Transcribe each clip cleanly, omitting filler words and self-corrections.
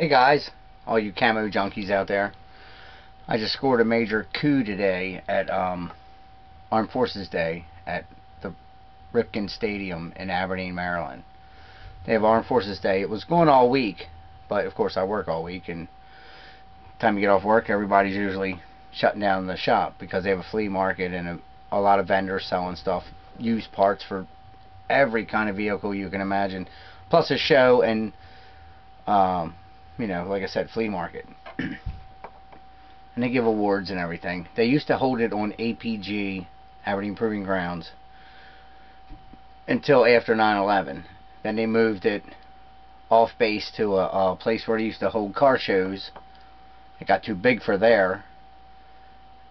Hey guys, all you camo junkies out there. I just scored a major coup today at Armed Forces Day at the Ripken Stadium in Aberdeen, Maryland. They have Armed Forces Day. It was going all week, but of course I work all week, and time you get off work, everybody's usually shutting down the shop because they have a flea market and a lot of vendors selling stuff, used parts for every kind of vehicle you can imagine, plus a show and you know, like I said, flea market. And they give awards and everything. They used to hold it on APG, Aberdeen Proving Grounds, until after 9/11. Then they moved it off base to a place where they used to hold car shows. It got too big for there.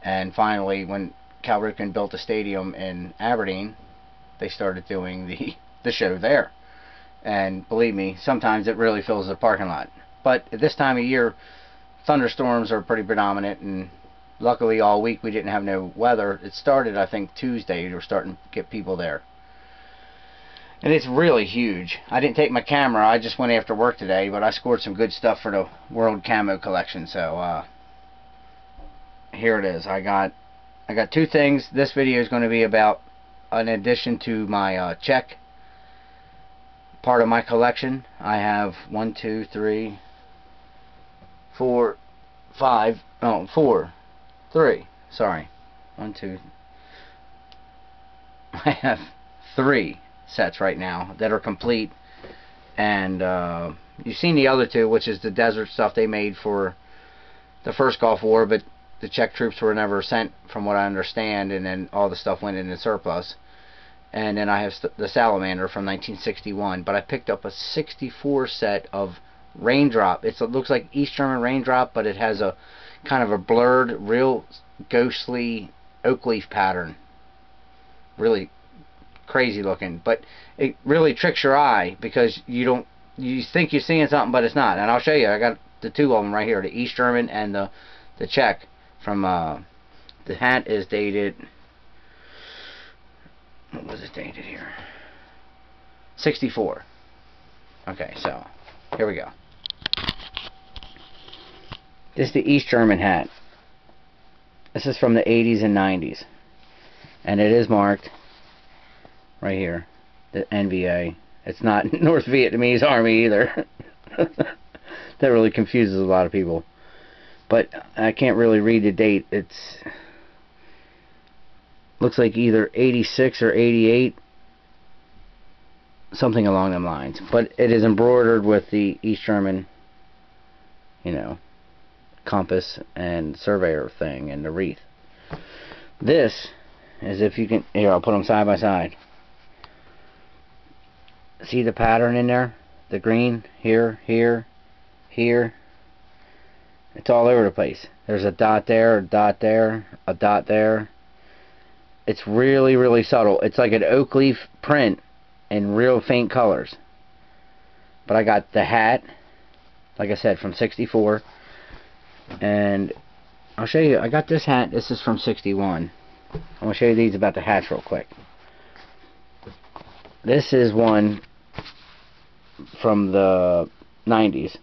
And finally, when Cal Ripken built a stadium in Aberdeen, they started doing the show there. And believe me, sometimes it really fills the parking lot. But at this time of year, thunderstorms are pretty predominant, and luckily all week we didn't have no weather. It started, I think, Tuesday. They were starting to get people there. And it's really huge. I didn't take my camera. I just went after work today, but I scored some good stuff for the World Camo collection. So here it is. I got two things. This video is going to be about an addition to my Czech part of my collection. I have 1, 2, 3, 4, 5, oh, 4, 3, sorry, 1, 2, I have 3 sets right now that are complete, and you've seen the other 2, which is the desert stuff they made for the first Gulf War, but the Czech troops were never sent, from what I understand, and then all the stuff went into surplus. And then I have the Salamander from 1961, but I picked up a 64 set of Raindrop. It looks like East German Raindrop, but it has a kind of a blurred, real ghostly oak leaf pattern. Really crazy looking, but it really tricks your eye because you think you're seeing something, but it's not. And I'll show you. I got the 2 of them right here, the East German and the Czech. From the hat is dated. What was it dated here? 64. Okay, so here we go. This is the East German hat. This is from the 80s and 90s. And it is marked right here, the NVA. It's not North Vietnamese Army either. That really confuses a lot of people. But I can't really read the date. It's looks like either 86 or 88, something along them lines. But it is embroidered with the East German, you know, compass and surveyor thing and the wreath. This is, if you can, here, I'll put them side by side. See the pattern in there? The green, here, here, here. It's all over the place. There's a dot there, a dot there, a dot there. It's really, really subtle. It's like an oak leaf print in real faint colors. But I got the hat, like I said, from 64. And I'll show you. I got this hat. This is from 61. I'm going to show you these about the hats real quick. This is one from the 90s.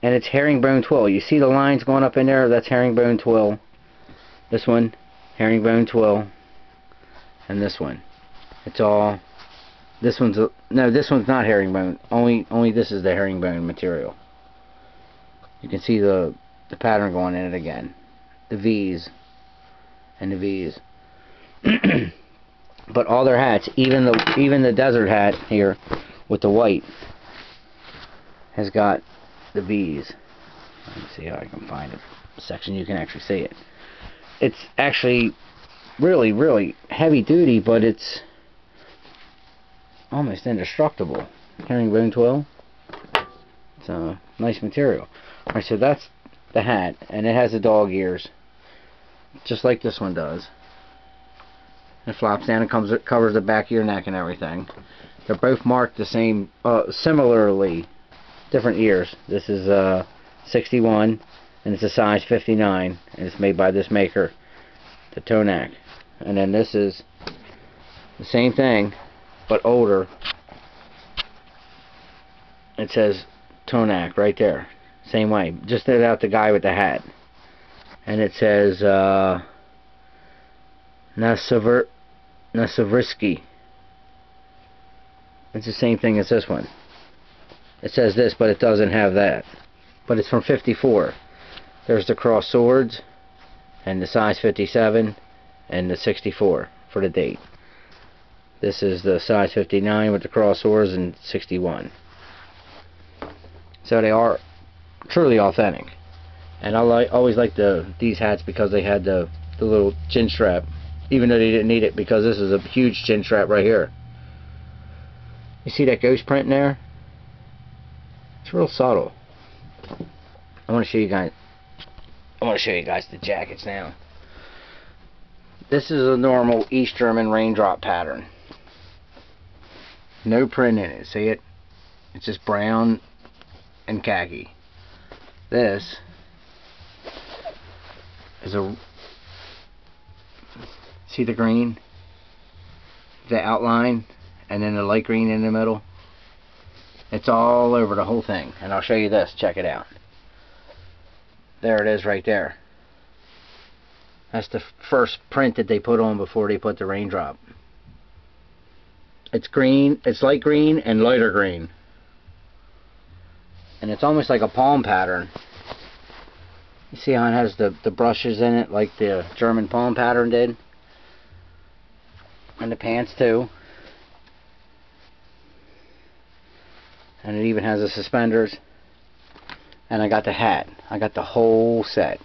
And it's herringbone twill. You see the lines going up in there? That's herringbone twill. This one, herringbone twill. And this one, it's all. This one's no. This one's not herringbone. Only this is the herringbone material. You can see the pattern going in it again. The V's and the V's. But all their hats, even the desert hat here with the white, has got the V's. Let me see how I can find it. Section you can actually see it. It's actually really, really heavy duty, but it's almost indestructible. Herringbone twill. It's a nice material. Alright, so that's the hat, and it has the dog ears, just like this one does. It flops down and covers the back of your neck and everything. They're both marked the same, similarly, different ears. This is 61, and it's a size 59, and it's made by this maker, the Tonak. And then this is the same thing, but older. It says Tonak right there. Same way. Just without the guy with the hat. And it says Nasavrisky. It's the same thing as this one. It says this, but it doesn't have that. But it's from 54. There's the cross swords, and the size 57, and the 64 for the date. This is the size 59 with the cross swords and 61. So they are truly authentic. And I always like these hats because they had the little chin strap, even though they didn't need it, because this is a huge chin strap right here. You see that ghost print in there? It's real subtle. I want to show you guys the jackets now. This is a normal East German raindrop pattern. No print in it. See it? It's just brown and khaki. This is a... See the green? The outline? And then the light green in the middle. It's all over the whole thing. And I'll show you this. Check it out. There it is right there. That's the first print that they put on before they put the raindrop. It's green. It's light green and lighter green. And it's almost like a palm pattern. You see how it has the brushes in it like the German palm pattern did? And the pants too. And it even has the suspenders. And I got the hat. I got the whole set.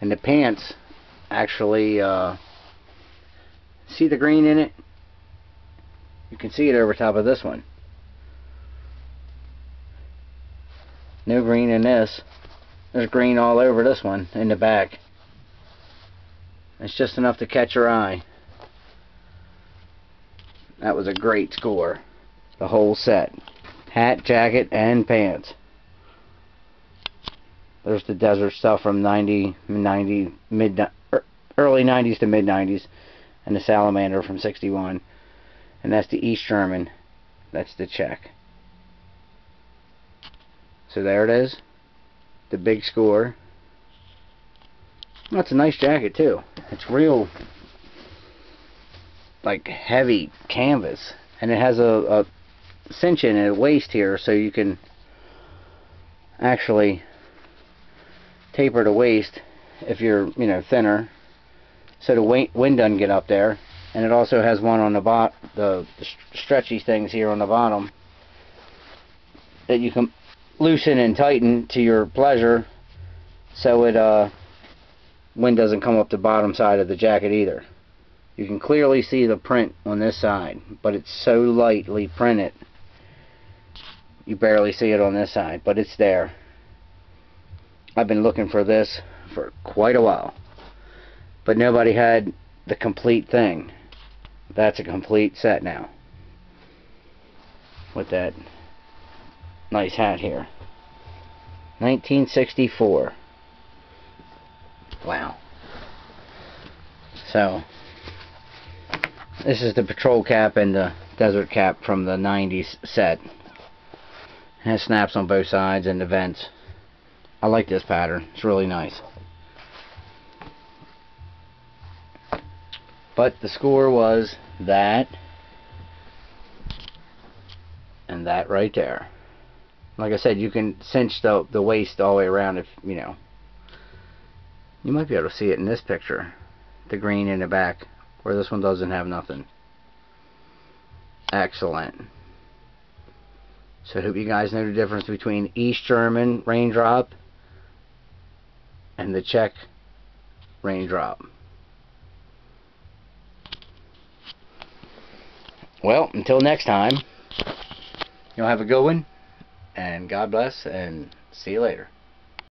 And the pants actually, see the green in it? You can see it over top of this one. No green in this. There's green all over this one in the back. It's just enough to catch your eye. That was a great score. The whole set. Hat, jacket, and pants. There's the desert stuff from early 90s to mid 90s, and the salamander from 61. And that's the East German. That's the Czech. So there it is. The big score. Well, it's a nice jacket too. It's real, like, heavy canvas, and it has a cinch in at the waist here, so you can actually taper the waist if you're, you know, thinner, so the wind doesn't get up there. And it also has one on the stretchy things here on the bottom that you can loosen and tighten to your pleasure, so it wind doesn't come up the bottom side of the jacket either. You can clearly see the print on this side, but it's so lightly printed you barely see it on this side, but it's there. I've been looking for this for quite a while, but nobody had the complete thing. That's a complete set now, with that nice hat here. 1964. Wow. So this is the patrol cap and the desert cap from the 90s set. It has snaps on both sides and the vents. I like this pattern. It's really nice. But the score was that and that right there. Like I said, you can cinch the waist all the way around if, you know. You might be able to see it in this picture. The green in the back, where this one doesn't have nothing. Excellent. So I hope you guys know the difference between East German raindrop and the Czech raindrop. Well, until next time, you'll have a good one, and God bless, and see you later.